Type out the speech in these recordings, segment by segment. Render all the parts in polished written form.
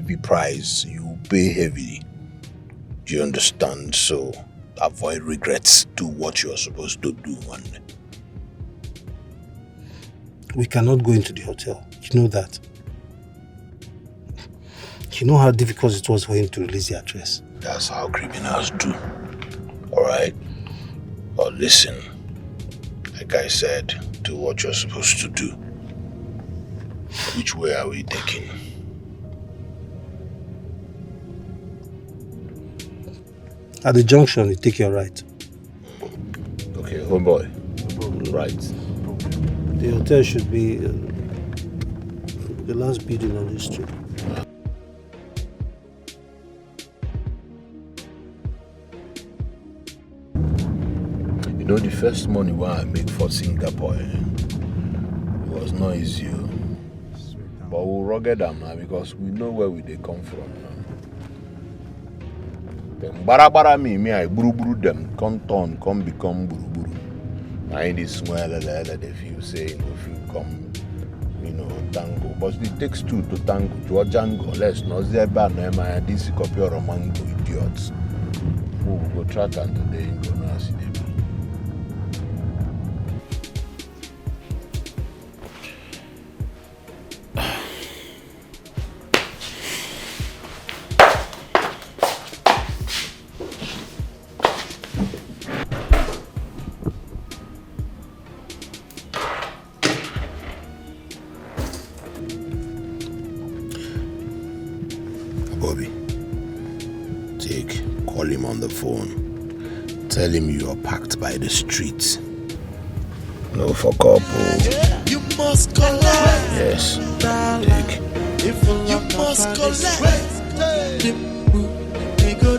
heavy price, you pay heavily. Do you understand? So avoid regrets. Do what you're supposed to do, man. We cannot go into the hotel. You know that. You know how difficult it was for him to release the address. That's how criminals do. Alright? But listen, like I said, do what you're supposed to do. Which way are we taking? At the junction, you take your right. Okay, homeboy. Right. The hotel should be the last building on this street. You know, the first money I make for Singapore, it was not easy. But we'll rugged them now because we know where they come from now. Then bara me I buru them, come turn, come become buru. I this smell they feel say if you come, tango. But it takes two to tango, to a Django, less no zeba no my this copy or mango idiots. Who will go track and today in go now see them. Call him on the phone. Tell him you are packed by the streets. No fuck up. You must collect. Yes. Take. You must collect.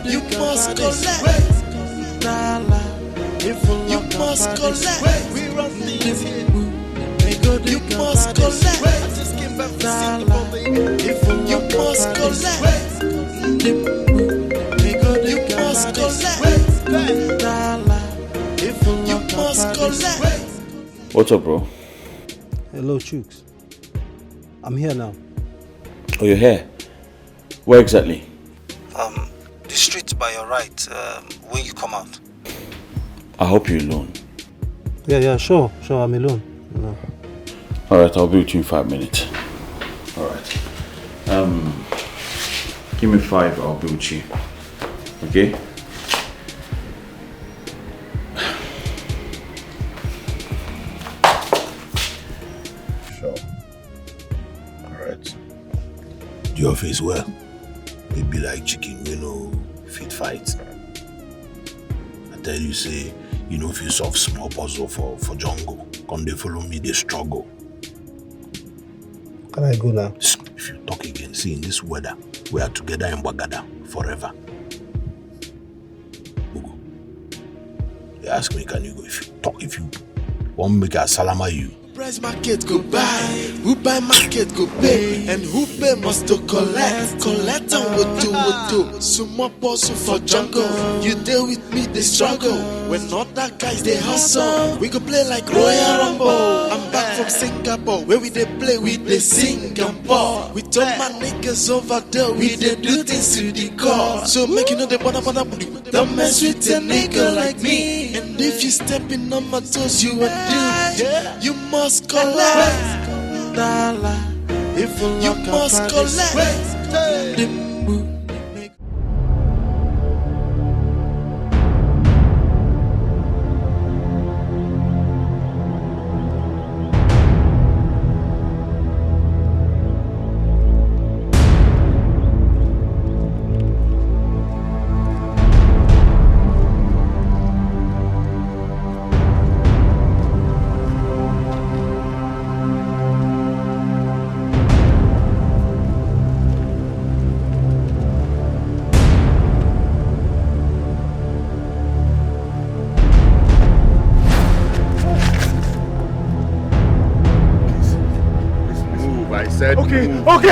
You must collect. You must collect. We run things here. You must collect. I just came back from Singapore. You must collect. What's up, bro? Hello, Chooks. I'm here now. Oh, you're here? Where exactly? The street by your right, when you come out. I hope you're alone. Yeah, sure, I'm alone. No. Alright, I'll be with you in 5 minutes. Alright. Give me 5, I'll be with you. Okay? Sure. Alright. Do your face well. It be like chicken, fit fight. I tell you, say, if you solve small puzzle for jungle, come they follow me, they struggle. Can I go now? If you talk again, see, in this weather, we are together in Bagada forever. Ugo. They ask me, can you go? If you want me to salama you. Price market go buy, who buy market go pay, and who pay must to collect. Collect and what do. So more puzzle for jungle. You deal with me, they struggle. When other guys they hustle, we go play like Royal Rumble. I'm back from Singapore, where we they play, we they sing and ball. We told my niggas over there, we they do things to the core. So make you know they wanna don't mess with a nigga like me. And if you stepping on my toes, you are doomed. You must collect. You must collect.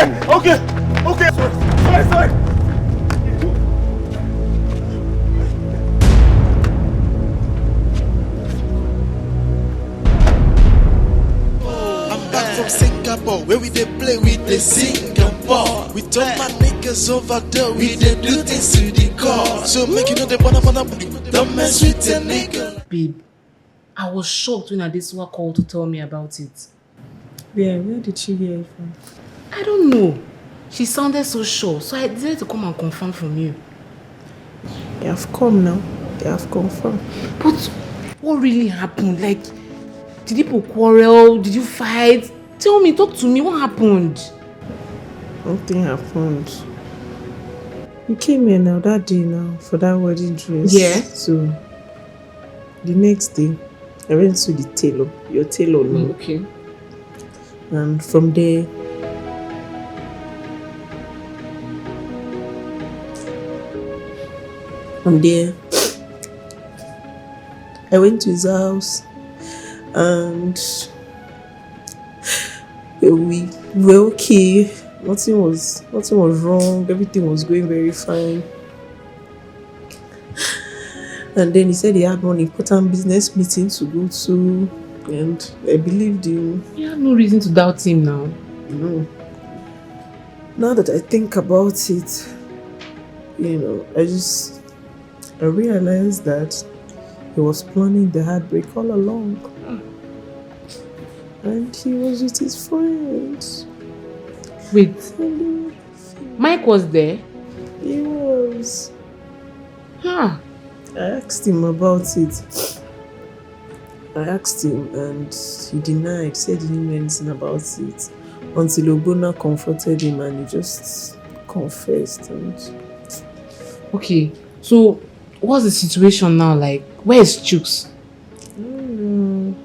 Okay. Sorry. I'm back from Singapore, where we dey play with the Singapore. We told my niggas over there, we dey do things to the core. So make you know the banana, don't mess with the nigga. Babe, I was shocked when Adesua called to tell me about it. Yeah, where did she hear it from? I don't know. She sounded so sure, so I decided to come and confirm from you. They have come now. They have confirmed. But what really happened? Like, did people quarrel? Did you fight? Tell me, talk to me, what happened? Nothing happened. You came here now that day now for that wedding dress. Yeah. So the next day, I went to the tailor. Your tailor, no. Okay. And from there, I went to his house and we were okay. Nothing was wrong. Everything was going very fine. And then he said he had one important business meeting to go to, and I believed him. You have no reason to doubt him now. No. Now that I think about it, I realized that he was planning the heartbreak all along. And he was with his friends. Wait, Mike was there? He was. Huh. I asked him about it. I asked him and he denied, said he didn't know anything about it. Until Ogbonna comforted him and he just confessed. Okay, so what's the situation now like? Where is Chooks? I don't know.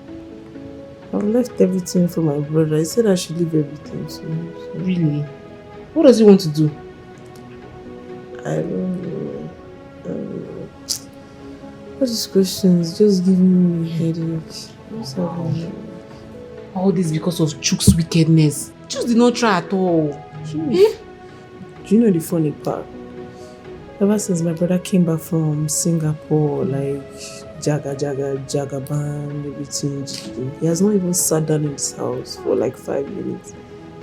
I've left everything for my brother. He said I should leave everything to him. So. Really? What does he want to do? I don't know. All these questions just giving me a headache. What's happening? All this because of Chooks' wickedness. Chooks did not try at all. Do you know the funny part? Ever since my brother came back from Singapore, like Jagaban, everything, he has not even sat down in his house for like 5 minutes.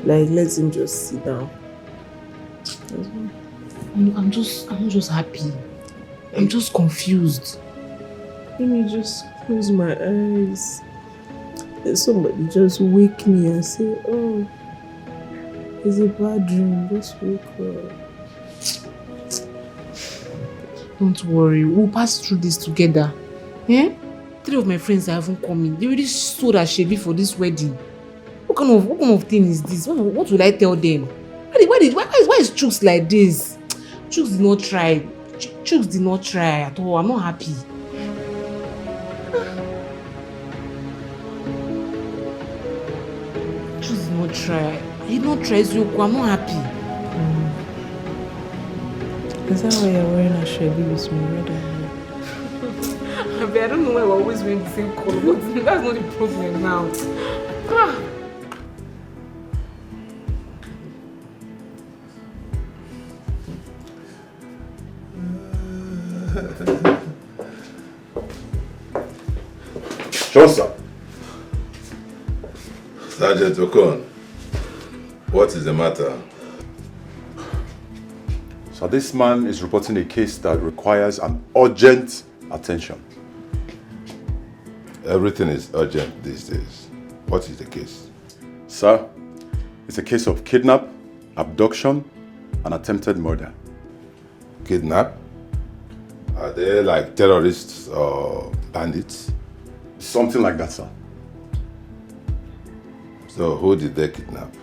Like, let him just sit down. I'm not just happy. I'm just confused. Let me just close my eyes. And somebody just wake me and say, oh, it's a bad dream, just wake up. Don't worry, we'll pass through this together. Eh? 3 of my friends haven't come in. They already sold a shabby for this wedding. What kind of thing is this? What will I tell them? Why is Chooks like this? Chooks did not try. Chooks did not try at all. I'm not happy. Chooks did not try. He did not try, Zuko. I'm not happy. Is that why you're wearing a shabby with me, red and I don't know why we're always wearing the same color, but that's not the problem now. Johnson. Sergeant Okon, what is the matter? So this man is reporting a case that requires an urgent attention. Everything is urgent these days. What is the case? Sir, it's a case of kidnap, abduction, and attempted murder. Kidnap? Are they like terrorists or bandits? Something like that, sir. So who did they kidnap?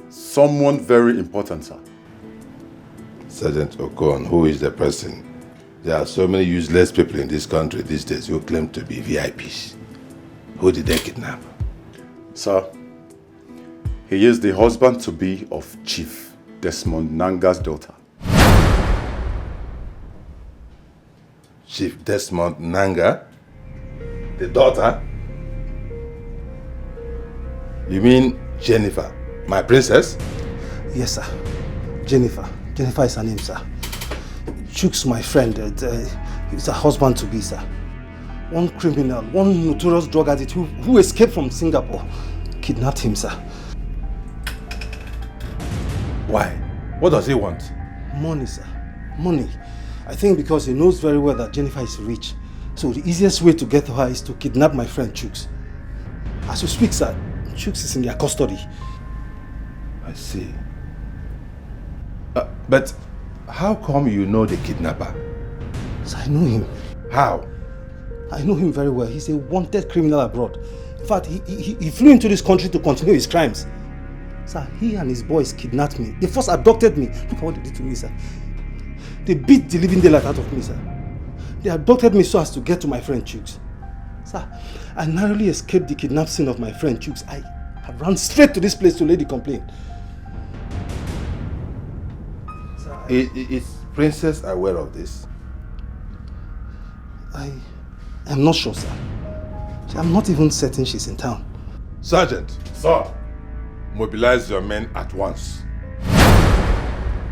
Someone very important, sir. Sergeant Okon, who is the person? There are so many useless people in this country these days who claim to be VIPs. Who did they kidnap? Sir, he is the husband-to-be of Chief Desmond Nanga's daughter. Chief Desmond Nanga? The daughter? You mean Jennifer, my princess? Yes, sir. Jennifer. Jennifer is her name, sir. Chooks, my friend, is her husband-to-be, sir. One criminal, one notorious drug addict who escaped from Singapore, kidnapped him, sir. Why? What does he want? Money, sir. Money. I think because he knows very well that Jennifer is rich. So the easiest way to get to her is to kidnap my friend Chooks. As we speak, sir, Chooks is in their custody. I see. But how come you know the kidnapper? Sir, I know him. How? I know him very well. He's a wanted criminal abroad. In fact, he flew into this country to continue his crimes. Sir, he and his boys kidnapped me. They first abducted me. Look at what they did to me, sir. They beat the living daylight out of me, sir. They abducted me so as to get to my friend Chooks. Sir, I narrowly escaped the kidnap scene of my friend Chooks. I ran straight to this place to lay the complaint. Sir, Is Princess aware of this? I am not sure, sir. I'm not even certain she's in town. Sergeant. Sir. Mobilize your men at once.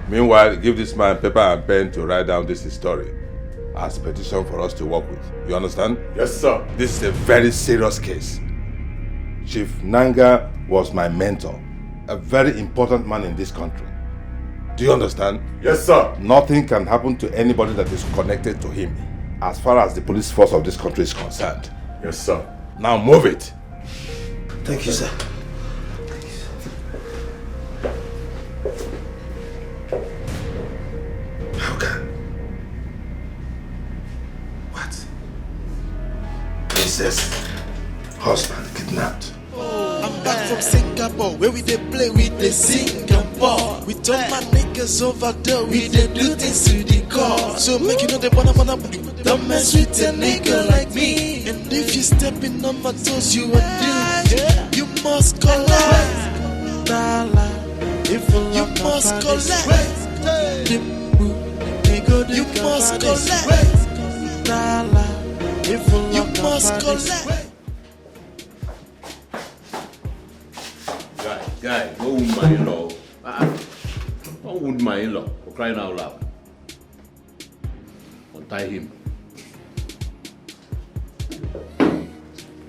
Meanwhile, give this man paper and pen to write down this story as a petition for us to work with. You understand? Yes, sir. This is a very serious case. Chief Nanga was my mentor, a very important man in this country. Do you understand? Yes, sir. Nothing can happen to anybody that is connected to him, as far as the police force of this country is concerned. Yes, sir. Now move it. Thank you, sir. How can? What? Princess, husband kidnapped. I'm back from Singapore, where we dey play with the Singapore. We told my niggas over there, we dey do things to the core. So make you know they wanna don't mess with a nigga like me. And if you stepping on my toes, you are due. You must collect. You must collect. You must collect. You must collect. Guy, don't wound my in-law. Don't wound my in-law for crying out loud. Untie him.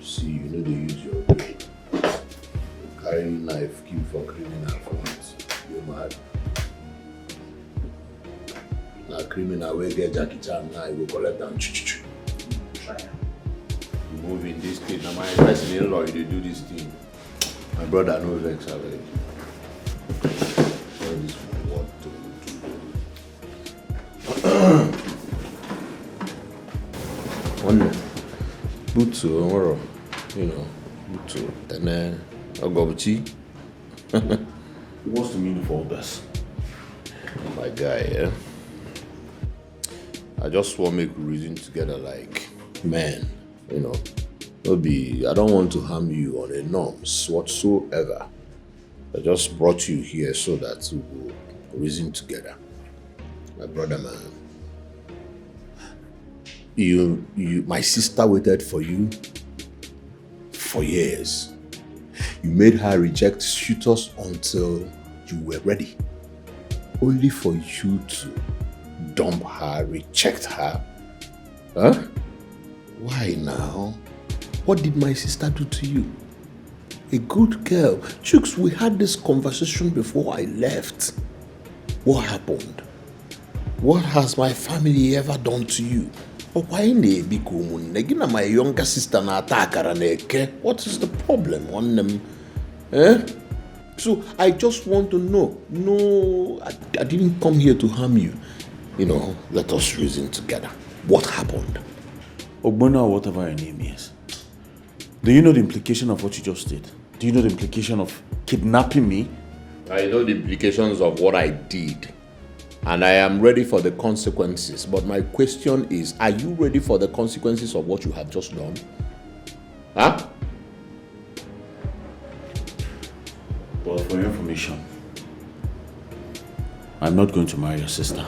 See, you know they use your blade. Carry knife, kill for criminal for it. You mad? Now criminal will get Jackie Chan now, he will collect them. You move in this case, now my advice in in-law, you do this thing. My brother knows Rex already. All this what to do. One Butsu, tomorrow, you know, Butsu. Then Ogobuchi. What's the meaning for all this? My guy, yeah. I just want to make reason together like men, you know. I don't want to harm you on a norms whatsoever. I just brought you here so that we will reason together. My brother, man. My sister waited for you for years. You made her reject suitors until you were ready. Only for you to dump her, reject her. Huh? Why now? What did my sister do to you? A good girl. Chooks, we had this conversation before I left. What happened? What has my family ever done to you? Why my younger sister na attack her? What is the problem on them? Eh? So I just want to know. No, I didn't come here to harm you. You know, let us reason together. What happened? Ogbonna, or whatever your name is. Do you know the implication of what you just did? Do you know the implication of kidnapping me? I know the implications of what I did. And I am ready for the consequences. But my question is, are you ready for the consequences of what you have just done? Huh? Well, for your information, I'm not going to marry your sister.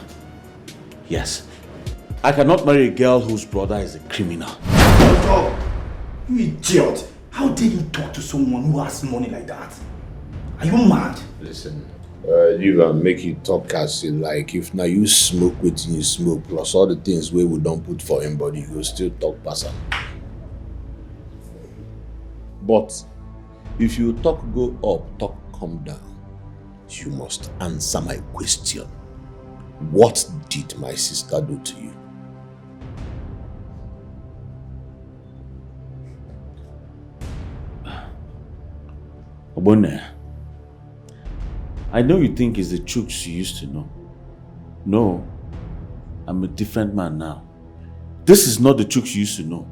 Yes. I cannot marry a girl whose brother is a criminal. Oh, you idiot! How dare you talk to someone who has money like that? Are you mad? Listen, leave and make you talk as you like. If now you smoke with you smoke, plus all the things we don't put for him, but you will still talk past him. But If you talk go up, talk come down, you must answer my question. What did my sister do to you? Obone, I know you think it's the Chooks you used to know. No, I'm a different man now. This is not the Chooks you used to know.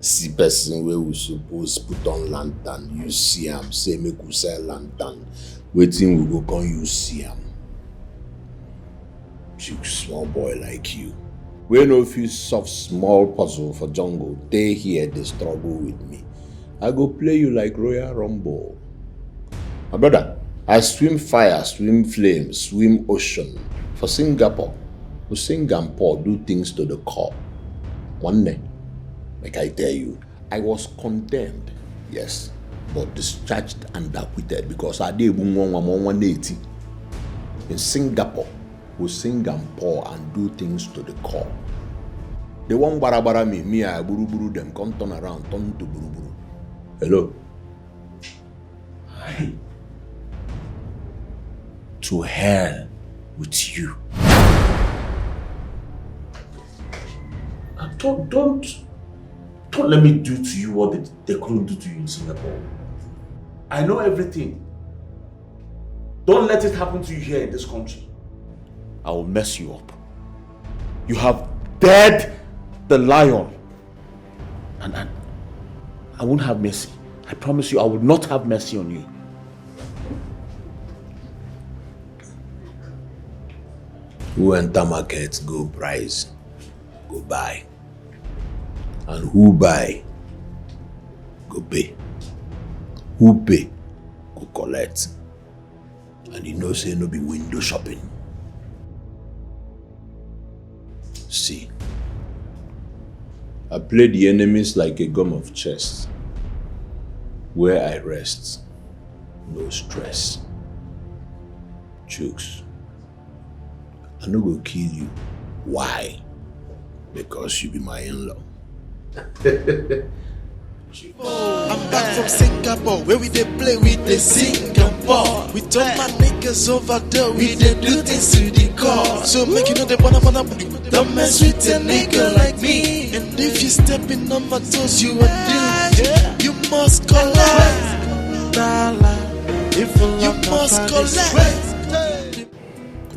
See person where we suppose put on lantern, you see him, say make we sell lantern. Waiting we go come you see him. You small boy like you. We know if you solve small puzzle for jungle, they here they struggle with me. I go play you like Royal Rumble. My brother, I swim fire, swim flames, swim ocean. For Singapore, we Singapore do things to the core. One day, like I tell you, I was condemned, yes, but discharged and acquitted because I did 180. In Singapore, we Singapore and do things to the core. They want barabara me I buru them, come turn around, turn to buru. Hello? Hi. To hell with you. Don't let me do to you what they couldn't do to you in Singapore. I know everything. Don't let it happen to you here in this country. I will mess you up. You have dared the lion. And I won't have mercy. I promise you I will not have mercy on you. Who enter market, go price, go buy. And who buy, go pay. Who pay, go collect. And you know say no be window shopping. See, I play the enemies like a game of chess. Where I rest, no stress. Chooks, I no go kill you. Why? Because you be my in-law. I'm back from Singapore, where we dey play with the Singapore. We told my niggas over there, we dey do things to the core. So make you know they wanna don't mess with a nigga like me. And if you stepping on my toes, you are doomed. You must collect. You must collect.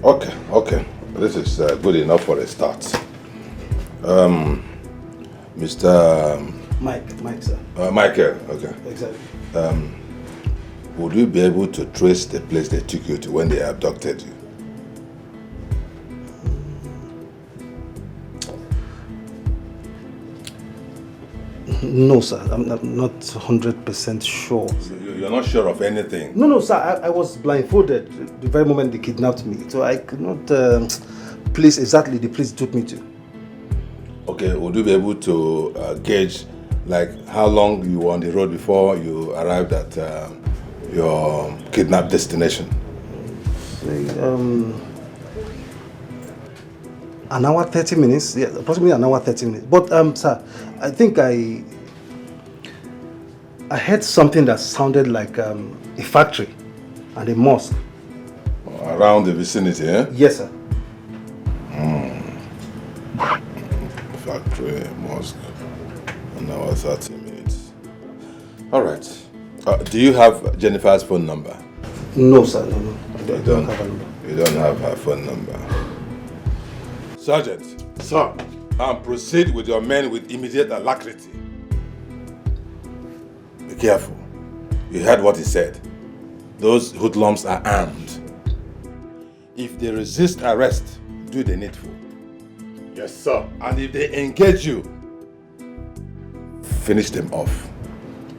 Okay. This is good enough for a start. Mr. Mike, sir. Michael, okay. Exactly. Would you be able to trace the place they took you to when they abducted you? No, sir. I'm not 100% sure. You're not sure of anything? No, sir. I was blindfolded the very moment they kidnapped me. So I could not place exactly the place they took me to. Okay, would you be able to gauge like how long you were on the road before you arrived at your kidnapped destination? An hour 30 minutes. Yeah, approximately an hour 30 minutes. But sir, I think I heard something that sounded like a factory and a mosque. Around the vicinity, eh? Yes, sir. Factory, mosque, an hour 30 minutes. All right. Do you have Jennifer's phone number? No, sir. No. I don't have a number. You don't have her phone number. Sergeant. Sir. Proceed with your men with immediate alacrity. Be careful. You heard what he said. Those hoodlums are armed. If they resist arrest, do the needful. Yes, sir. And if they engage you, finish them off.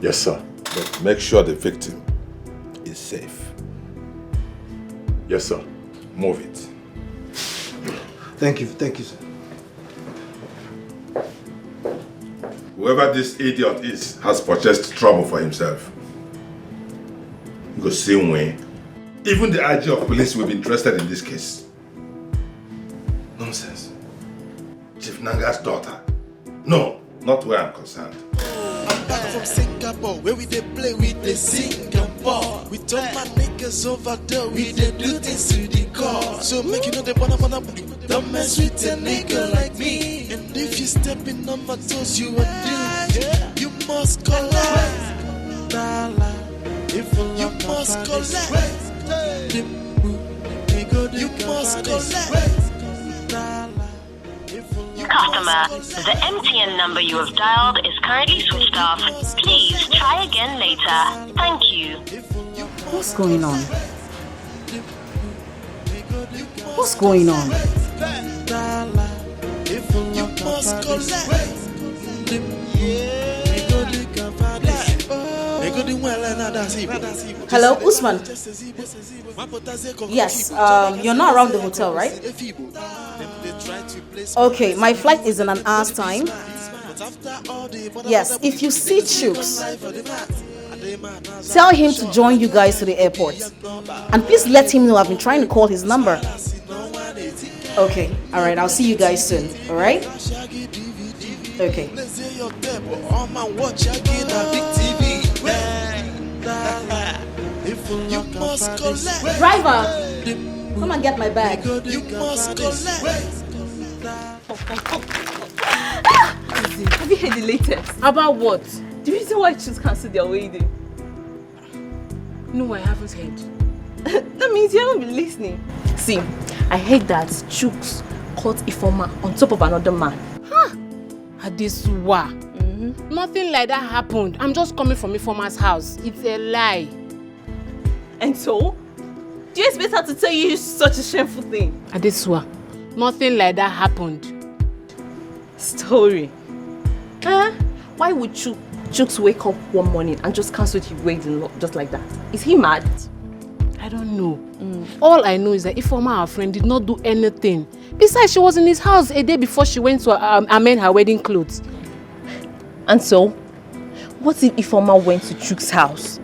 Yes, sir. But make sure the victim is safe. Yes, sir. Move it. Thank you, sir. Whoever this idiot is has purchased trouble for himself. Go same way. Even the IG of police will be interested in this case. Nonsense. Chief Nanga's daughter. No, not where I'm concerned. I'm back from Singapore, where we dey play, we dey sing and ball. We turn my niggas over there, we dey do things to the core. So make you know they wanna don't mess with a nigga like me. And if you stepping on my toes, you a dude. You must collect. You must collect. You must collect. Customer, the MTN number you have dialed is currently switched off. Please try again later. Thank you. What's going on? What's going on? You must collect. Hello, Usman. Yes, you're not around the hotel, right? Okay, my flight is in an hour's time. Yes, if you see Chooks, tell him to join you guys to the airport. And please let him know I've been trying to call his number. Okay, alright, I'll see you guys soon, alright? Okay. Driver, come and get my bag. You must collect. Have you heard the latest? About what? The reason why Chooks cancelled their wedding. No, I haven't heard. That means you haven't been listening. See, I heard that Chooks caught Ifeoma on top of another man. Adesuwa. Nothing like that happened. I'm just coming from Ifeoma's house. It's a lie. And so? Do you expect her to tell you such a shameful thing? Adesuwa, nothing like that happened. Story. Why would Chooks wake up one morning and just cancel his wedding just like that? Is he mad? I don't know. All I know is that Ifeoma, our friend, did not do anything. Besides, she was in his house a day before she went to amend her wedding clothes. And so, what if Ifeoma went to Chooks' house,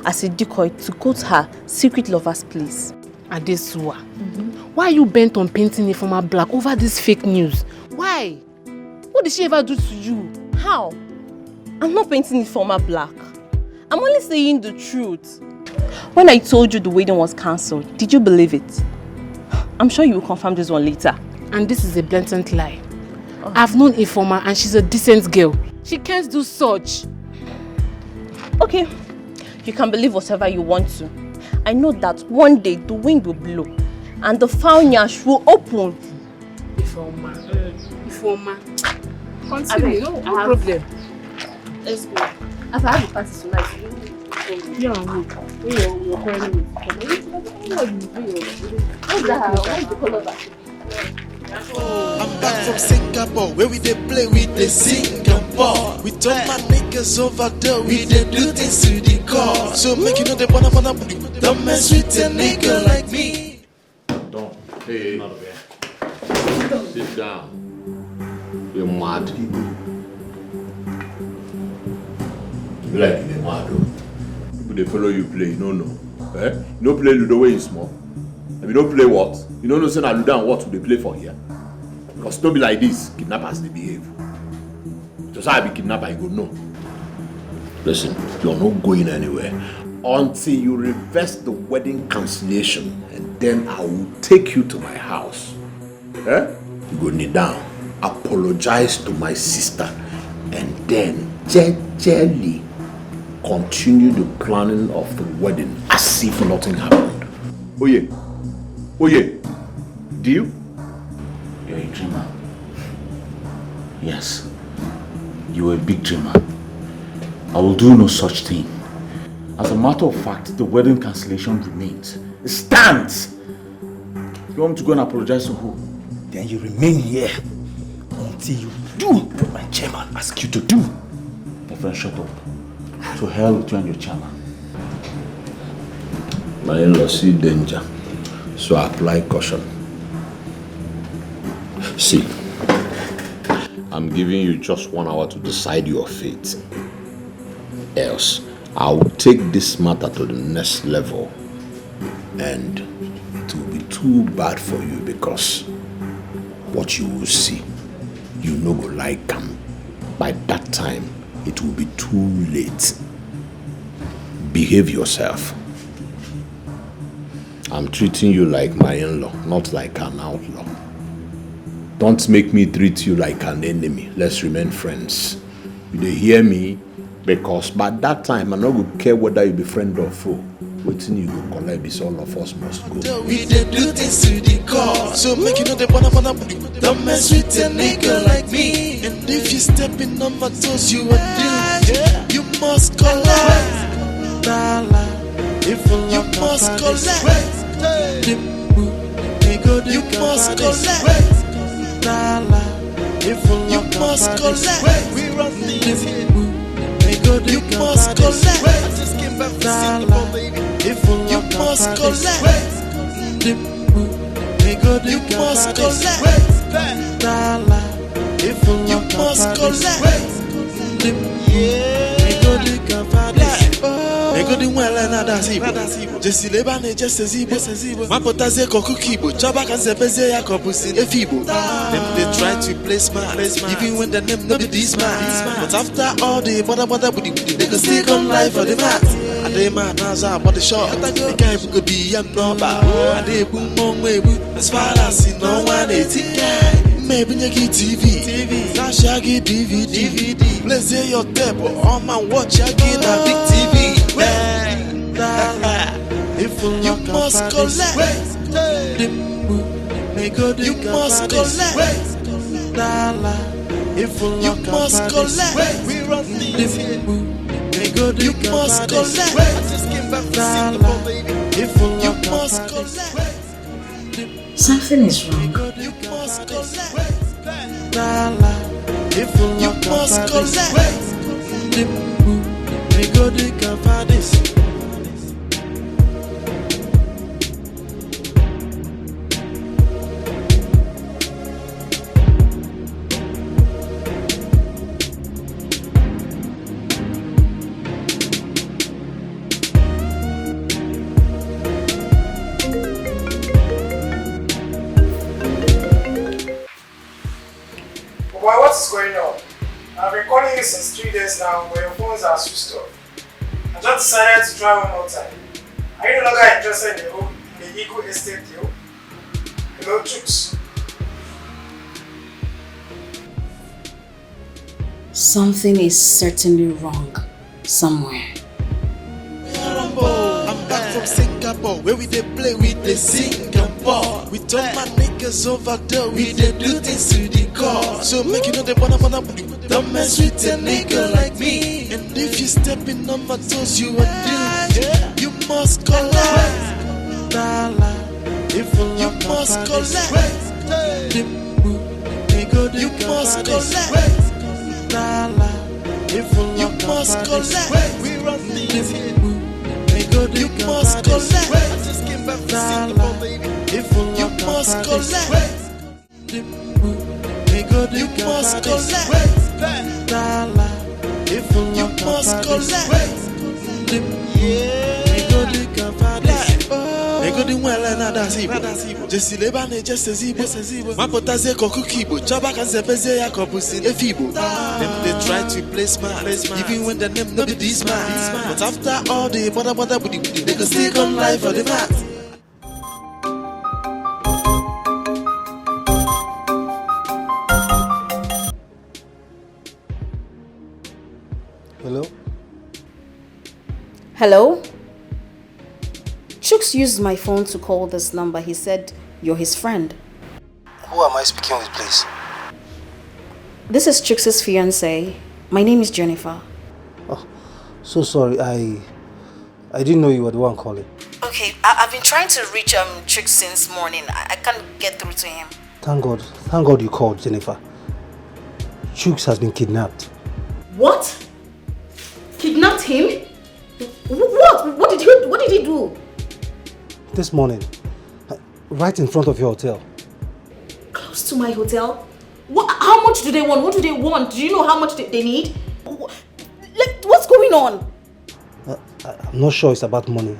as a decoy to go to her secret lover's place? Adesuwa, why are you bent on painting Ifeoma black over this fake news? Why? What did she ever do to you? How? I'm not painting Ifeoma black. I'm only saying the truth. When I told you the wedding was cancelled, did you believe it? I'm sure you will confirm this one later. And this is a blatant lie. I've known Ifeoma and she's a decent girl. She can't do such. Okay, you can believe whatever you want to. I know that one day the wind will blow and the foul nyash will open. Ifeoma. Continue, no problem. Let's go. As I have a party tonight, You're currently what's that? What's the color back? I'm back from Singapore, where we dey play, we dey sing and ball. We turn my niggas over there, we dey do things to the core. So make you know they wanna don't mess with a nigga like me. Don't. Hey. Sit down. You're mad. You like the mad though. People they follow you play, you don't know. Eh? You don't play Ludo way you small. And you don't play what? You don't know say na Ludo and what will they play for here? Because don't be like this, kidnappers they behave. Just how I be kidnapper, you go no. Listen, you're not going anywhere until you reverse the wedding cancellation, and then I will take you to my house. Eh? You go kneel down, apologize to my sister, and then gently continue the planning of the wedding as if nothing happened. Oh yeah, do you? You're a dreamer. Yes, you're a big dreamer. I will do no such thing. As a matter of fact, the wedding cancellation remains. It stands. You want me to go and apologize to who? Then you remain here until you do what my chairman asks you to do. My friend, shut up. To hell with you and your chairman. My in-law see danger, so I apply caution. See, I'm giving you just 1 hour to decide your fate. Else, I will take this matter to the next level, and it will be too bad for you because what you will see, you no go like them. By that time, it will be too late. Behave yourself. I'm treating you like my in-law, not like an outlaw. Don't make me treat you like an enemy. Let's remain friends. You dey hear me? Because by that time, I'm not going to care whether you be friend or foe. Waiting you go collect this, all of us must go. We dey do things to the core. So make you know the wanna don't mess with a nigga like me. And if you stepping on my toes, you are due. You must collect. If you must collect. You must collect. If you must collect. We run things here. You must collect. I just came back from Singapore, baby. If you must collect. You must collect. If you must collect. Ego di mwele na dasibo Jesi leba ne jese zibo Mapotaze koku kibo Chaba kanze beze ya kopusi efibo Them they try to play smart Even when the name no be this man But after all the bother budi They can still come live for the mat I dey man naza body shot The guy who could be young number I dey boom on webu As far as you know one is it guy Maybe you get TV Dash you get DVD Play your table on my watch you get a big TV If you must collect You must collect If you must collect We run things here You must collect I just came back from Singapore, baby If you must collect Something is wrong. You must collect If you must collect Boy, what's going on? I've been calling you since 3 days now, but your phones are switched off. I just decided to try one more time. Are you no longer interested in the Eco Estate deal? Hello, Chooks. Something is certainly wrong somewhere. I'm back from Singapore, where we dey play with the Singapore. We told my niggas over there, we dey do things to the core. So make you know the wanna don't mess with a nigga like me. And if you stepping on my toes, you are due. You must collect. If you must collect. You must collect. If you must collect. We run things here. You must collect. I just came back from Singapore, baby. If you must collect. You must collect. If you must collect. Ego di mwele na dasibo Jesi leba ne jese zibo Mapotaze koku kibo Chaba kanze beze ya kopusi efibo Them they try to play smart Even when the name no be this man But after all the bother budi They can still come live for the mat Hello? Hello? Chooks used my phone to call this number. He said you're his friend. Who am I speaking with, please? This is Chooks' fiancée. My name is Jennifer. Oh, so sorry. I didn't know you were the one calling. Okay, I've been trying to reach Chooks since morning. I can't get through to him. Thank God you called, Jennifer. Chooks has been kidnapped. What? Kidnapped him? What? What did he do? This morning, right in front of your hotel. Close to my hotel? How much do they want? What do they want? Do you know how much they need? What's going on? I'm not sure it's about money.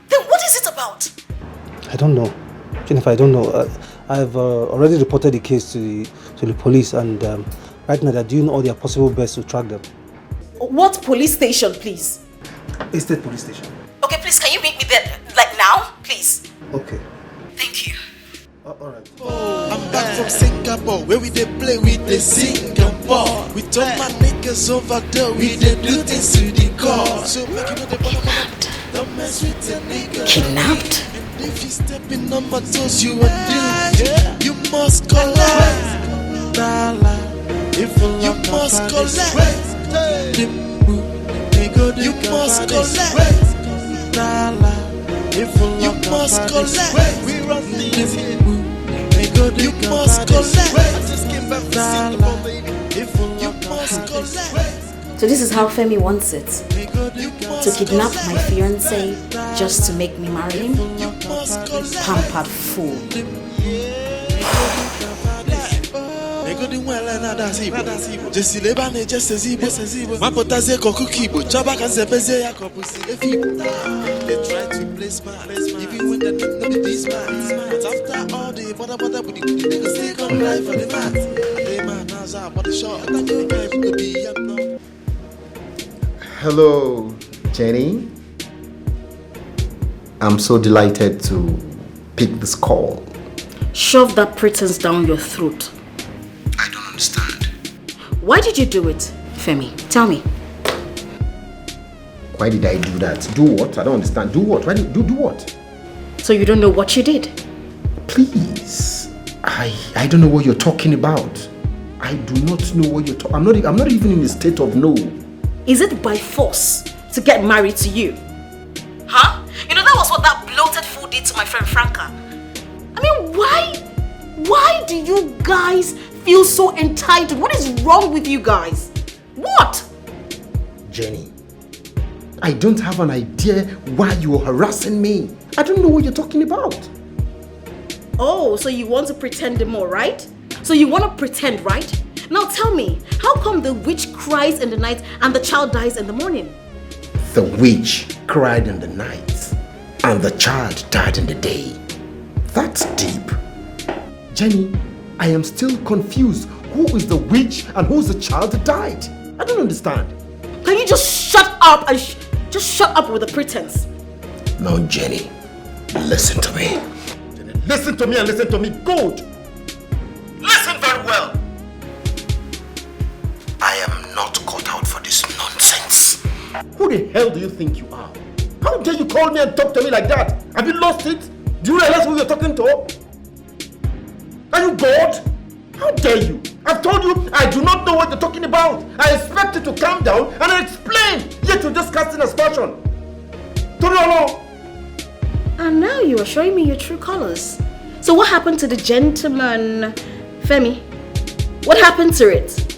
Then what is it about? I don't know. Jennifer, I don't know. I've already reported the case to the police and Right now, they're doing all their possible best to track them. What police station, please? Estate police station. Okay, please, can you meet me there, like now? Please. Okay. Thank you. Alright. I'm back from Singapore, where we dey play with the Singapore. We told my niggas over there, we dey do things to the core. So make you know the bottom, don't mess with the nigga. Kidnapped? And if you step in on my toes, you are doomed. You must collect. You must collect. You must collect. You must collect. We run things here. You must collect. I just came back from Singapore, baby. You must collect. So this is how Femi wants it. To kidnap my fiancé just to make me marry him? Pampered fool. Just lebane just zibo. My potaze koku kibo. Chaba kan sepeze ya kopusi efibo. They try to play smart, even when they don't know this man. But after all the bother with the niggas still come live for the mat. They man has a body shot. I think you could be young now. Hello, Jenny. I'm so delighted to pick this call. Shove that pretense down your throat. I don't understand. Why did you do it, Femi? Tell me. Why did I do that? Do what? I don't understand. Do what? Why did you do what? So you don't know what you did? Please. I don't know what you're talking about. I do not know what you're talking. I'm not even in a state of no. Is it by force to get married to you? Huh? You know that was what that bloated fool did to my friend Franca. I mean, why do you guys feel so entitled? What is wrong with you guys? What? Jenny, I don't have an idea why you're harassing me. I don't know what you're talking about. Oh, so you want to pretend more, right? So you want to pretend, right? Now tell me, how come the witch cries in the night and the child dies in the morning? The witch cried in the night and the child died in the day. That's deep. Jenny, I am still confused. Who is the witch and who's the child that died? I don't understand. Can you just shut up and just shut up with the pretense? No, Jenny. Listen to me. Jenny, listen to me and listen to me good. Listen very well. I am not cut out for this nonsense. Who the hell do you think you are? How dare you call me and talk to me like that? Have you lost it? Do you realize who you're talking to? Are you God? How dare you? I've told you I do not know what you're talking about. I expect you to calm down and explain. Yet you're just casting aspersion. Toriolo! And now you are showing me your true colors. So what happened to the gentleman, Femi? What happened to it?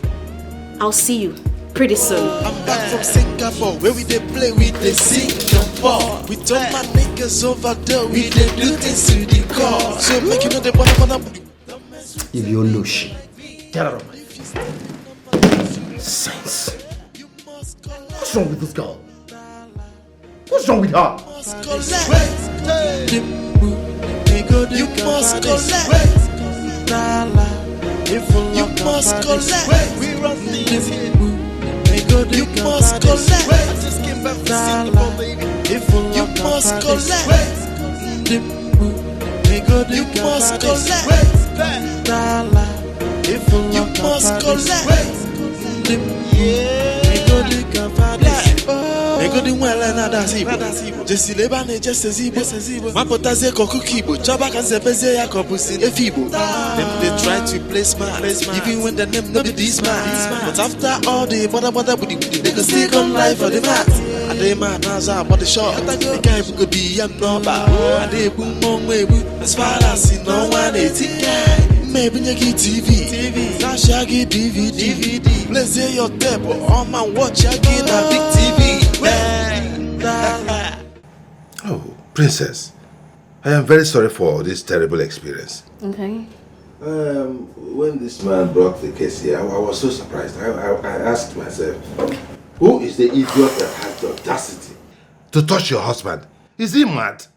I'll see you pretty soon. I'm back from Singapore, where we dey play with the Singapore. We told my niggas over there, we dey do things to the core. So make you know the bottom. If you're lushy, get out of my face. Sense. What's wrong with this girl? What's wrong with her? You must collect. You must collect. We run things here. You must collect. I just came back from Singapore, baby. You must collect. You must collect. You must collect. Just lebane just zibo. My potaze koku kibo. Chaba kan sepeze ya kopusi efibo. Them they try to play smart, even when the name no be this man. But after all the bother with the niggas still come live for the mat. And they man has a body shot. The guy even could be young number. And they boom on way as far as you know one it's guy. Maybe you get TV. Flash you get DVD. Let's say your tape or man watch you get a big TV. Oh, Princess, I am very sorry for this terrible experience. Okay. When this man brought the case here, I was so surprised. I asked myself, who is the idiot that has the audacity to touch your husband? Is he mad?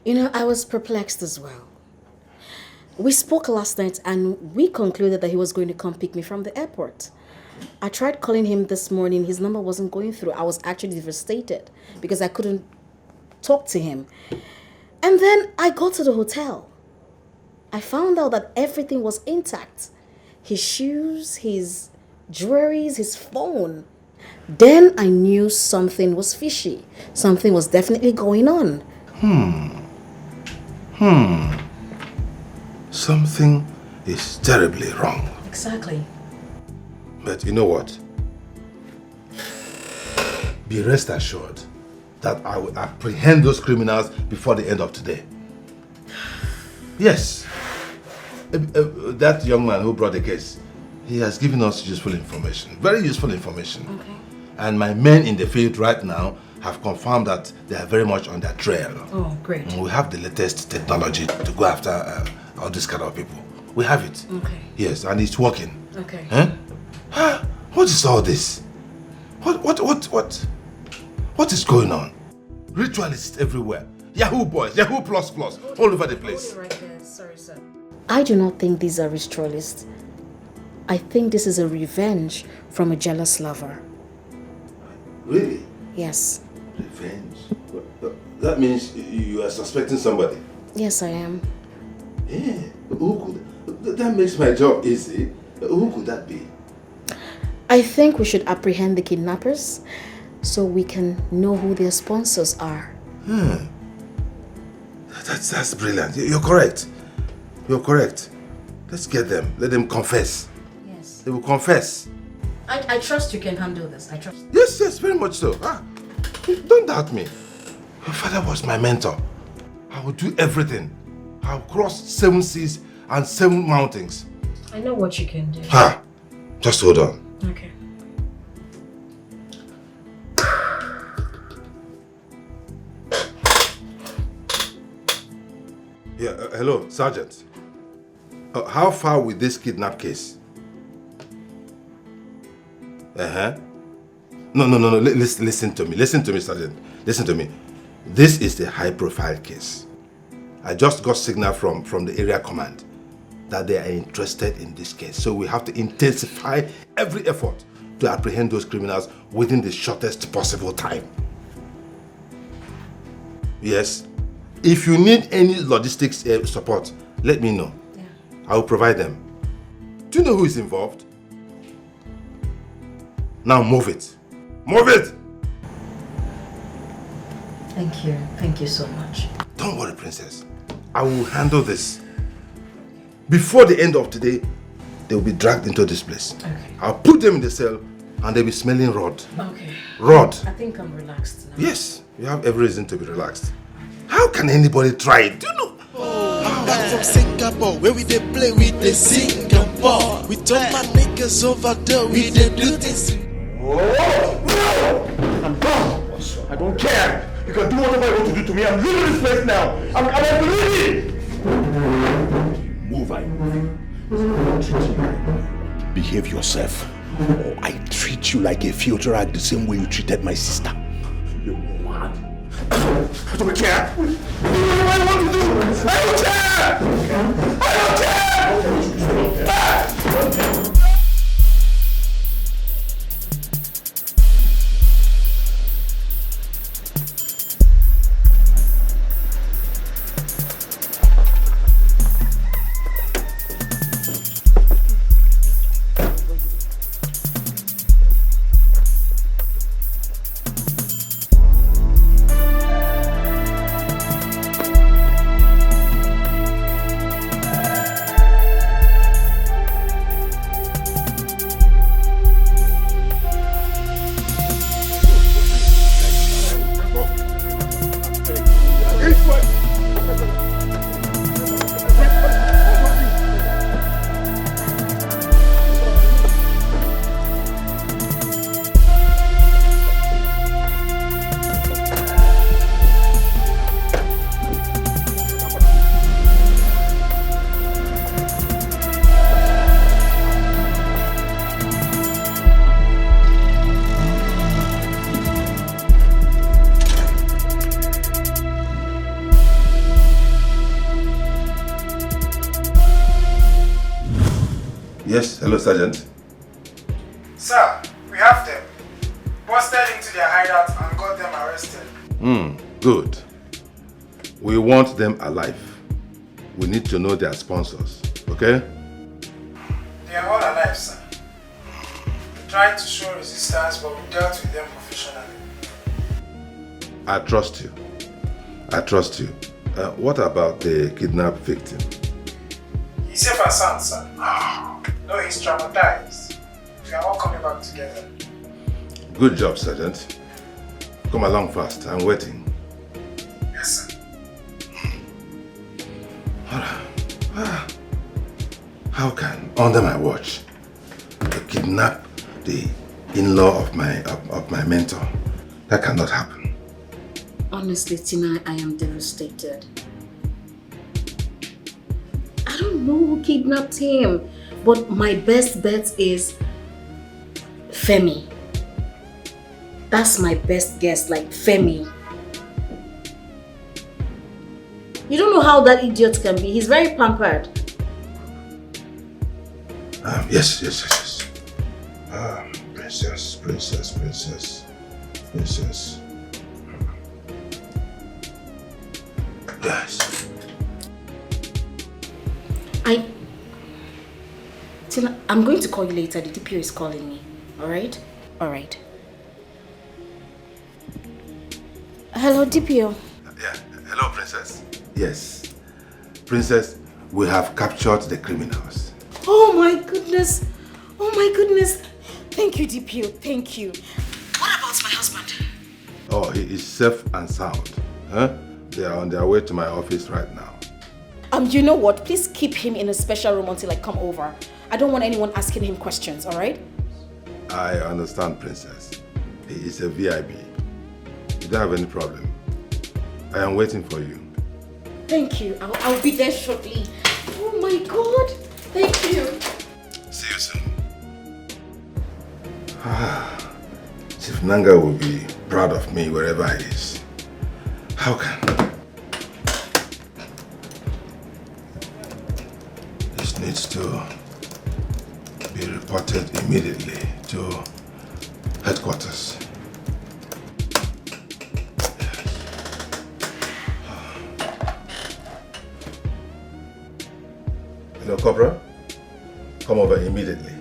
You know, I was perplexed as well. We spoke last night and we concluded that he was going to come pick me from the airport. I tried calling him this morning. His number wasn't going through. I was actually devastated because I couldn't talk to him. And then I got to the hotel. I found out that everything was intact. His shoes, his jewelry, his phone. Then I knew something was fishy. Something was definitely going on. Something is terribly wrong. Exactly. But you know what? Be rest assured that I will apprehend those criminals before the end of today. Yes. That young man who brought the case, he has given us useful information. Very useful information. Okay. And my men in the field right now have confirmed that they are very much on their trail. Oh, great. And we have the latest technology to go after all these kind of people. We have it. Okay. Yes, and it's working. Okay. Huh? What is all this? What is going on? Ritualists everywhere. Yahoo boys, Yahoo plus, all over the place. Right there. Sorry, sir. I do not think these are ritualists. I think this is a revenge from a jealous lover. Really? Yes. Revenge? That means you are suspecting somebody? Yes, I am. Yeah. Who could? That makes my job easy. Who could that be? I think we should apprehend the kidnappers so we can know who their sponsors are. That's brilliant. You're correct. You're correct. Let's get them. Let them confess. Yes. They will confess. I trust you can handle this. I trust. Yes, very much so. Don't doubt me. Your father was my mentor. I will do everything. I'll cross 7 seas and 7 mountains. I know what you can do. Just hold on. Okay. Yeah, hello, Sergeant. How far with this kidnap case? No, listen to me, Sergeant. Listen to me. This is the high-profile case. I just got signal from the area command that they are interested in this case. So we have to intensify every effort to apprehend those criminals within the shortest possible time. Yes. If you need any logistics support, let me know. Yeah. I will provide them. Do you know who is involved? Now move it. Move it! Thank you. Thank you so much. Don't worry, Princess. I will handle this. Before the end of today, they will be dragged into this place. Okay. I'll put them in the cell and they'll be smelling rod. Okay. Rod. I think I'm relaxed now. Yes, you have every reason to be relaxed. How can anybody try it? Do you know? Back from Singapore, where we dey play with the Singapore. We told my niggas over there, we dey do things. I'm done. I don't care. You can do whatever you want to do to me. I'm leaving this place now. I'm leaving. Move, I move. Behave yourself, or I treat you like a filter rag the same way you treated my sister. You're mad. I don't care. What do I want to do? I don't care. I don't care. Yes, hello, Sergeant. Sir, we have them. Busted into their hideout and got them arrested. Good. We want them alive. We need to know their sponsors, okay? They are all alive, sir. We tried to show resistance, but we dealt with them professionally. I trust you. I trust you. What about the kidnapped victim? He's safe and sound, sir. No, he's traumatized. We are all coming back together. Good job, Sergeant. Come along fast. I'm waiting. Yes, sir. How can, under my watch, they kidnap the in-law of my mentor? That cannot happen. Honestly, Tina, I am devastated. I don't know who kidnapped him, but my best bet is Femi. That's my best guess, like Femi. You don't know how that idiot can be. He's very pampered. Yes. Princess. Yes. Tina, I'm going to call you later. The DPO is calling me. Alright? Alright. Hello, DPO. Yeah. Hello, Princess. Yes. Princess, we have captured the criminals. Oh my goodness. Oh my goodness. Thank you, DPO. Thank you. What about my husband? Oh, he is safe and sound. Huh? They are on their way to my office right now. You know what? Please keep him in a special room until I come over. I don't want anyone asking him questions, alright? I understand, Princess. He is a VIP. You don't have any problem. I am waiting for you. Thank you. I'll be there shortly. Oh my God. Thank you. See you soon. Chief Nanga will be proud of me wherever he is. How can? This needs to be reported immediately to headquarters. Hello, Cobra. Come over immediately.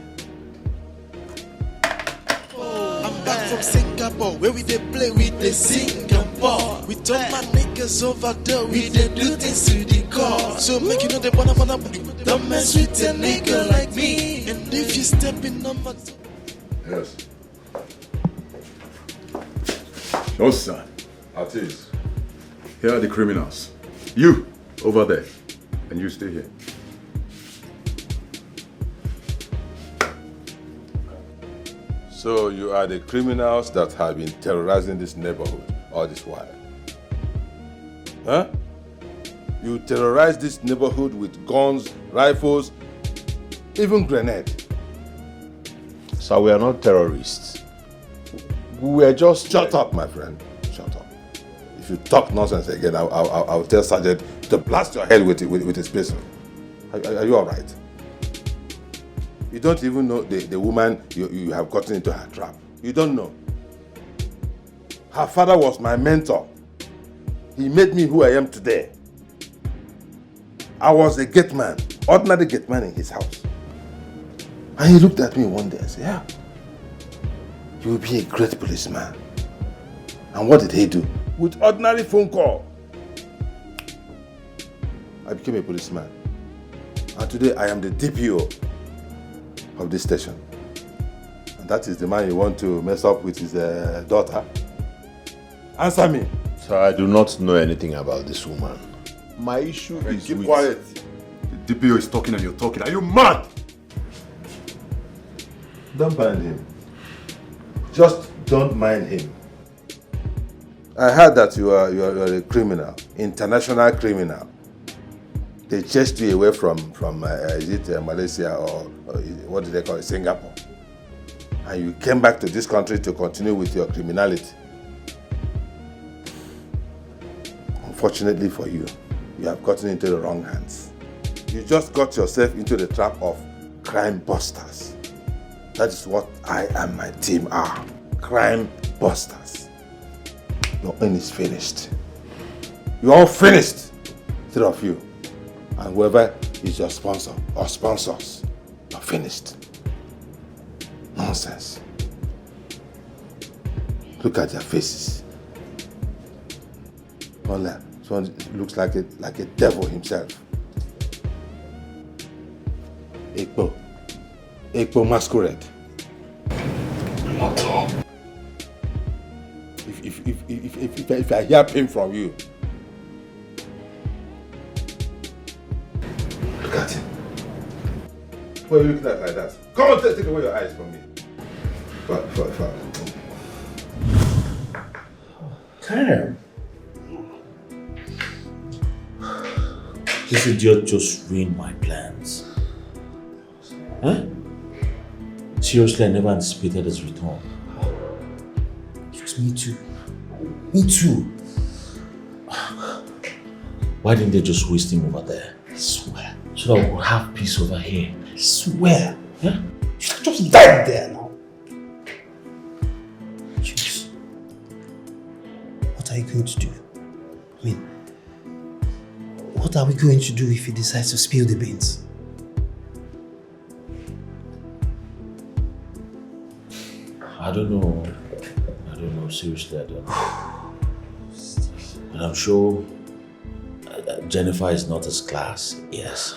I'm back from Singapore, where we dey play with the Singapore. We told my niggas over there, we dey do things to the core. So make you know they wanna don't mess with a nigga like me. And if you step in on my... Yes. No, son. At ease. Here are the criminals. You, over there. And you stay here. So you are the criminals that have been terrorizing this neighborhood all this while? Huh? You terrorize this neighborhood with guns, rifles, even grenades. So we are not terrorists. We are just... Shut up, my friend. Shut up. If you talk nonsense again, I'll tell Sergeant to blast your head with his pistol. Are you all right? You don't even know the woman you have gotten into her trap. You don't know. Her father was my mentor. He made me who I am today. I was a gate man, ordinary gate man in his house. And he looked at me one day and said, yeah, you will be a great policeman. And what did he do? With ordinary phone call, I became a policeman. And today I am the DPO of this station. And that is the man you want to mess up with his daughter. Answer me. Sir, I do not know anything about this woman. My issue is keep with... quiet. The DPO is talking and you're talking. Are you mad? Don't mind him. Just don't mind him. I heard that you are a criminal, international criminal. They chased you away from is it Malaysia or what do they call it, Singapore? And you came back to this country to continue with your criminality. Unfortunately for you, you have gotten into the wrong hands. You just got yourself into the trap of crime busters. That is what I and my team are. Crime busters. Your end is finished. You're all finished. 3 of you. And whoever is your sponsor or sponsors, you're finished. Nonsense. Look at their faces. One looks like a devil himself. Ekpo masquerade. Not all. If I hear pain from you, look at him. Why are you looking at like that? Come on, take away your eyes from me. Damn. This idiot just ruined my plans. Huh? Seriously, I never anticipated his return. Just me too. Me too. Why didn't they just waste him over there? I swear. So that we could have peace over here. I swear. Yeah? You should just died there now. Jeez. What are you going to do? I mean, what are we going to do if he decides to spill the beans? I don't know. Seriously, I don't know. But I'm sure Jennifer is not his class. Yes.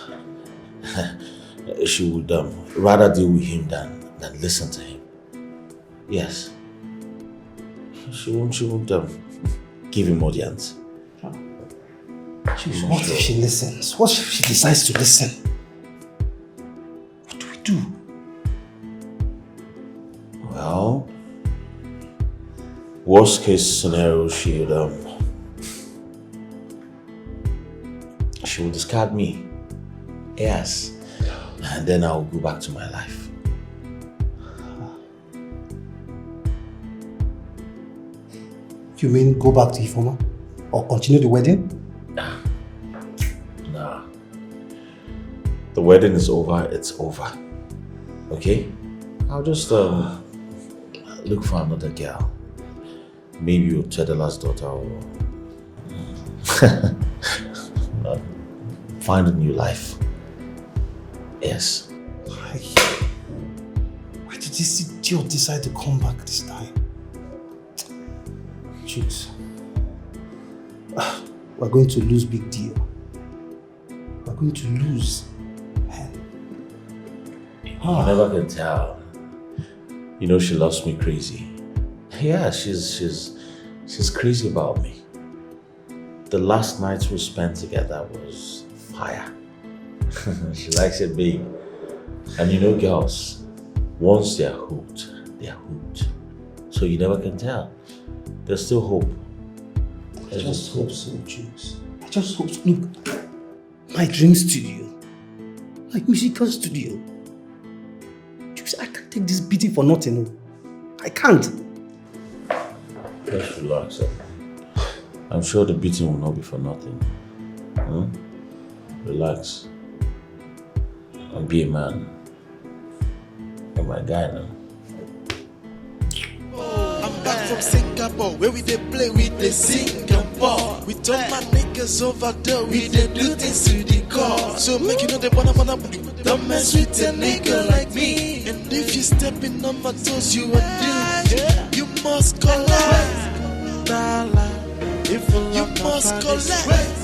She would rather deal with him than listen to him. Yes. She won't give him audience. What if she listens? What if she decides to listen? What do we do? Well, worst case scenario, she will discard me. Yes. And then I'll go back to my life. You mean go back to Ifoma? Or continue the wedding? Nah. The wedding is over, it's over. Okay? I'll just look for another girl. Maybe your Tedela's daughter or find a new life. Yes. Why did this idiot decide to come back this time? Jeez. We're going to lose big deal. We're going to lose. You never can tell. You know she loves me crazy. Yeah, she's crazy about me. The last nights we spent together was fire. She likes it big. And you know girls, once they're hooked, they're hooked. So you never can tell. There's still hope. I just hope so, Jukes. I just hope so. Look, my dream studio, my musical studio. Jukes, I can't take this beating for nothing. I can't. Just relax. I'm sure the beating will not be for nothing. Relax. And be a man. You're my guy now. I'm back from Singapore, where we dey play with the Singapore. We told my niggas over there, we dey do things to the core. So make you know they wanna don't mess with a nigga like me. And if you stepping on my toes, you are doomed. You must collect. You must collect.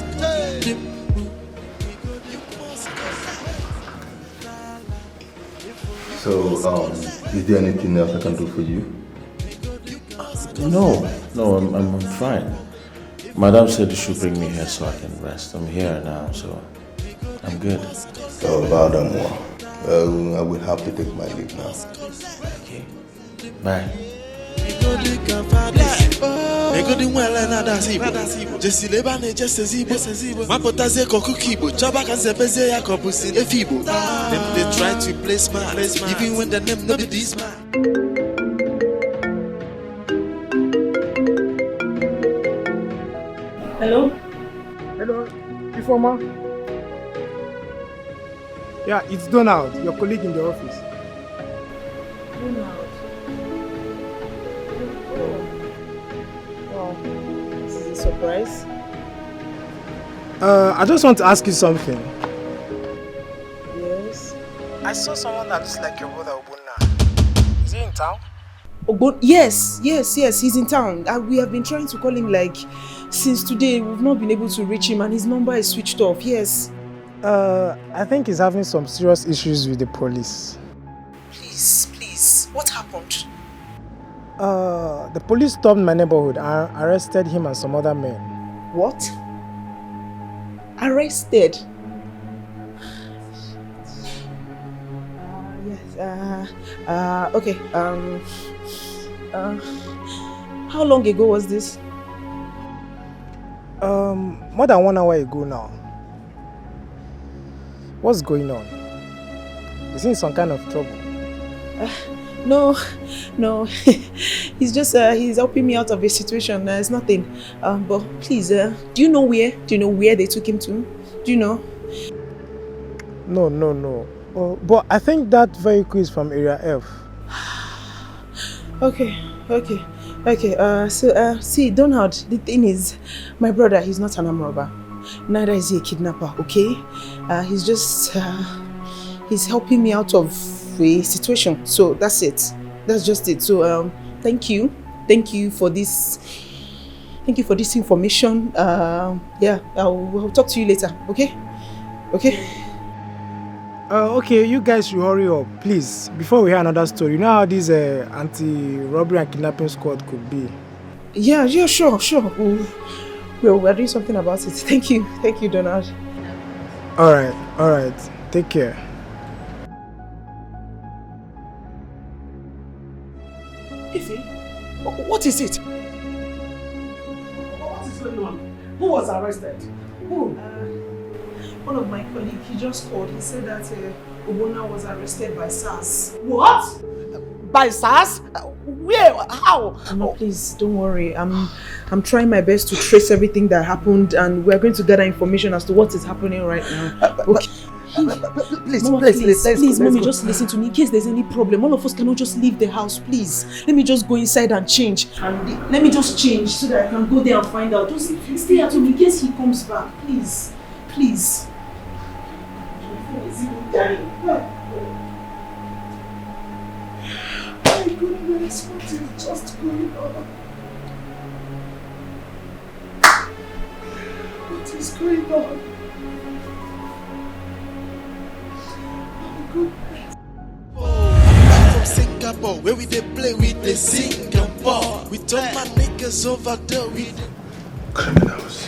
So, is there anything else I can do for you? No, I'm fine. Madam said you should bring me here so I can rest. I'm here now, so I'm good. Oh, pardon moi. I will have to take my leave now. Okay. Bye. Jesi lebane jese zibo mapotaze koku kibo chaba kanzebeze ya kobusi efibo. Them they try to play smart even when the name no be this man. Hello, Ifoma. Yeah, it's Donald, your colleague in the office. Donald. Wow. This is a surprise. I just want to ask you something. Yes. I saw someone that looks like your brother Obunna. Is he in town? Yes, he's in town. We have been trying to call him like since today. We've not been able to reach him and his number is switched off. Yes. I think he's having some serious issues with the police. Please, what happened? The police stormed my neighborhood and arrested him and some other men. What? Arrested? Yes. Okay. How long ago was this? More than 1 hour ago now. What's going on? Is he in some kind of trouble? No. He's just he's helping me out of a situation. It's nothing. But please, do you know where? Do you know where they took him to? Do you know? No. But I think that vehicle is from Area F. Okay. So see, Donald, the thing is, my brother, he's not an armed robber. Neither is he a kidnapper, okay? He's just, he's helping me out of a situation. So that's it. That's just it. So thank you for this. Thank you for this information. Yeah, I'll talk to you later, okay? Okay, you guys should hurry up, please, before we hear another story. You know how this anti-robbery and kidnapping squad could be? Yeah, sure. We're doing something about it. Thank you, Donald. All right. Take care. Ife, what is it? What is going on? Who was arrested? Who? One of my colleagues, he just called. He said that Obunna was arrested by SARS. What? By SARS? Where? How? No, please, don't worry. I'm trying my best to trace everything that happened, and we're going to gather information as to what is happening right now. Okay. Please, Mommy, just listen to me. In case there's any problem, all of us cannot just leave the house, please. Let me just go inside and change. Let me just change so that I can go there and find out. Just stay at home in case he comes back, please. My goodness, what is just going on? What is going on? My goodness. From Singapore, where we dey play with the Singapore. We told my niggas over there with the criminals.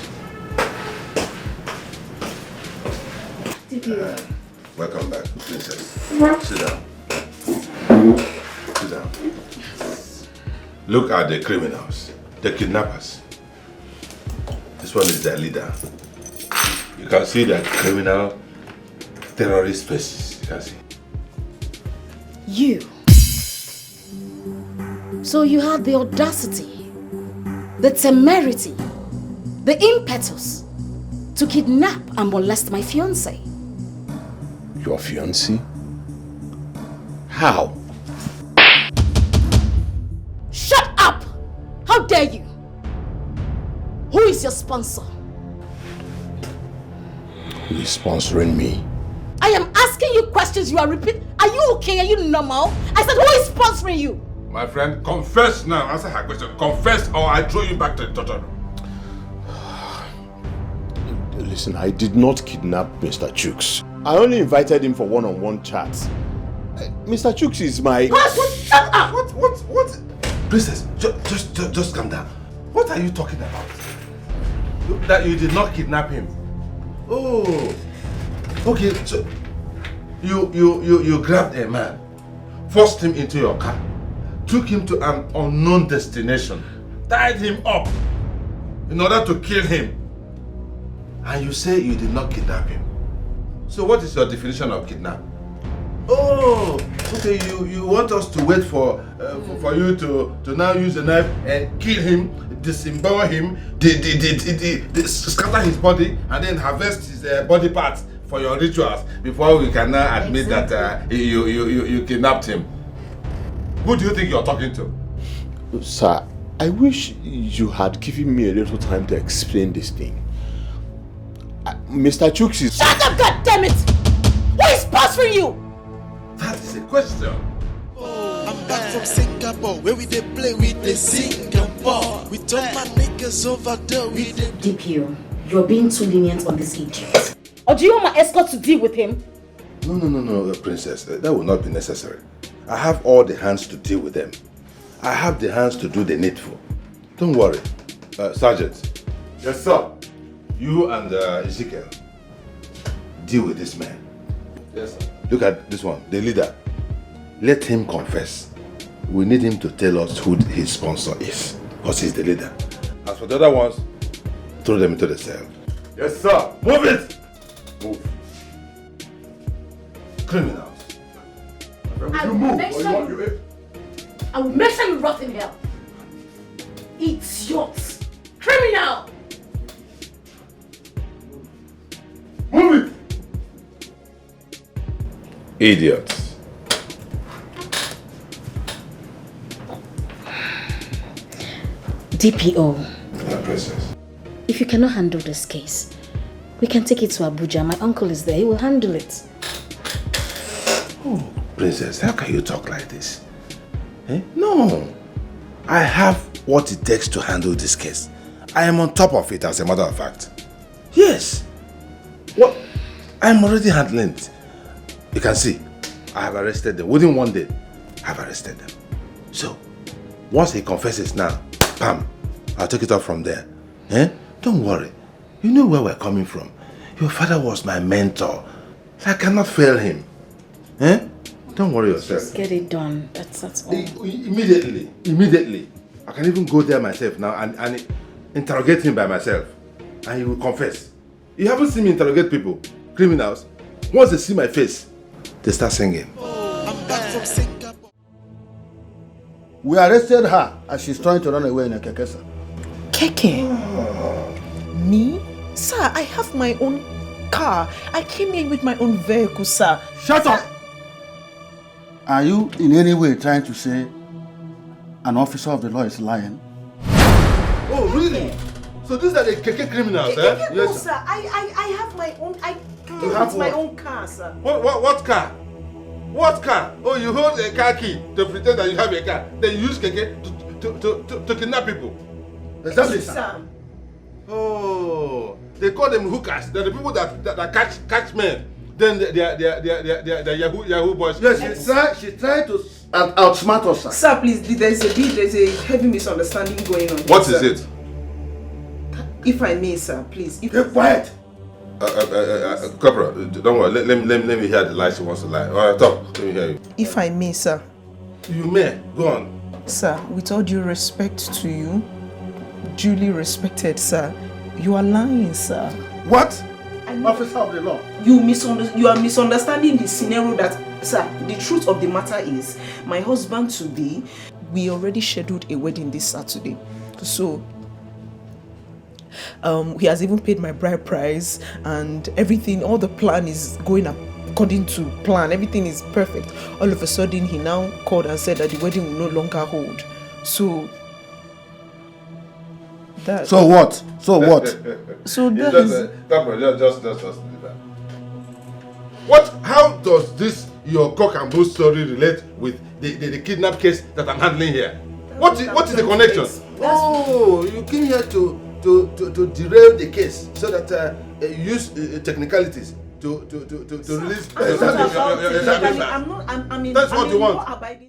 Welcome back, princess. Sit down. Look at the criminals, the kidnappers. This one is their leader. You can see that criminal terrorist faces. You can see. You. So you had the audacity, the temerity, the impetus to kidnap and molest my fiancé. Your fiancé? How? Shut up! How dare you? Who is your sponsor? Who is sponsoring me? I am asking you questions you are repeating. Are you okay? Are you normal? I said, who is sponsoring you? My friend, confess now. Answer her question. Confess or I throw you back to the torture room. Listen, I did not kidnap Mr. Chooks. I only invited him for one-on-one chats. Mr. Chooks is my... What? Shut up! What? Princess, just calm down. What are you talking about? That you did not kidnap him? Oh, okay. So you grabbed a man, forced him into your car, took him to an unknown destination, tied him up in order to kill him, and you say you did not kidnap him. So what is your definition of kidnap? Oh, okay. You want us to wait for you to now use a knife and kill him, disembowel him, scatter his body, and then harvest his body parts for your rituals before we can now admit that you kidnapped him. Who do you think you're talking to? Sir, I wish you had given me a little time to explain this thing. Mr. Chooks is... Shut up, goddammit! Who is sponsoring you? That is a question. I'm back from Singapore, where we they play with the Singapore. We told my niggas over there with the DPO, you're being too lenient on this idiot. Or do you want my escort to deal with him? No, Princess. That will not be necessary. I have all the hands to deal with them. I have the hands to do the needful. Don't worry. Sergeant. Yes, sir. You and Ezekiel, deal with this man. Yes, sir. Look at this one, the leader. Let him confess. We need him to tell us who his sponsor is, because he's the leader. As for the other ones, throw them into the cell. Yes, sir. Move it! Move. Criminals. I will make sure you rot in hell. Idiot! Criminal! Move it! Idiots. DPO. Princess. If you cannot handle this case, we can take it to Abuja. My uncle is there. He will handle it. Oh, Princess, how can you talk like this? Eh? No. I have what it takes to handle this case. I am on top of it, as a matter of fact. Yes. What? I'm already handling it. You can see, I have arrested them. Within one day, I've arrested them. So, once he confesses now, bam, I'll take it off from there. Eh? Don't worry. You know where we're coming from. Your father was my mentor. I cannot fail him. Eh? Don't worry yourself. Just get it done. That's all. Immediately. I can even go there myself now and interrogate him by myself. And he will confess. You haven't seen me interrogate people, criminals. Once they see my face, they start singing. I'm back from Singapore. We arrested her as she's trying to run away in a keke, sir. Keke? Me? Sir, I have my own car. I came here with my own vehicle, sir. Shut up! Are you in any way trying to say an officer of the law is lying? Oh, really? So these are the keke criminals, eh? No, yes, sir. I have my own. I came with my own car, sir. What car? What car? Oh, you hold a car key to pretend that you have a car. Then you use keke to kidnap people. Exactly, sir. Oh, they call them hookers. They're the people that catch men. Then they're Yahoo boys. Yes, she tried to outsmart us, sir. Sir, please, there's a heavy misunderstanding going on. What is it? If I may, sir, please. Keep quiet. Corporal, don't worry. Let me hear the lies she wants to lie. All right, talk. Let me hear you. If I may, sir. You may. Go on. Sir, with all due respect to you, duly respected, sir, you are lying, sir. What? Officer of the law. You are misunderstanding the scenario that, sir, the truth of the matter is, my husband today, we already scheduled a wedding this Saturday. So, he has even paid my bride price and everything, all the plan is going according to plan. Everything is perfect. All of a sudden, he now called and said that the wedding will no longer hold. So, that... So what? So what? So that is... Just leave that. What? How does this your cock and bull story relate with the kidnap case that I'm handling here? What is the connection? Oh, you came here to derail the case so that you use technicalities to release. I'm not. That's what you want.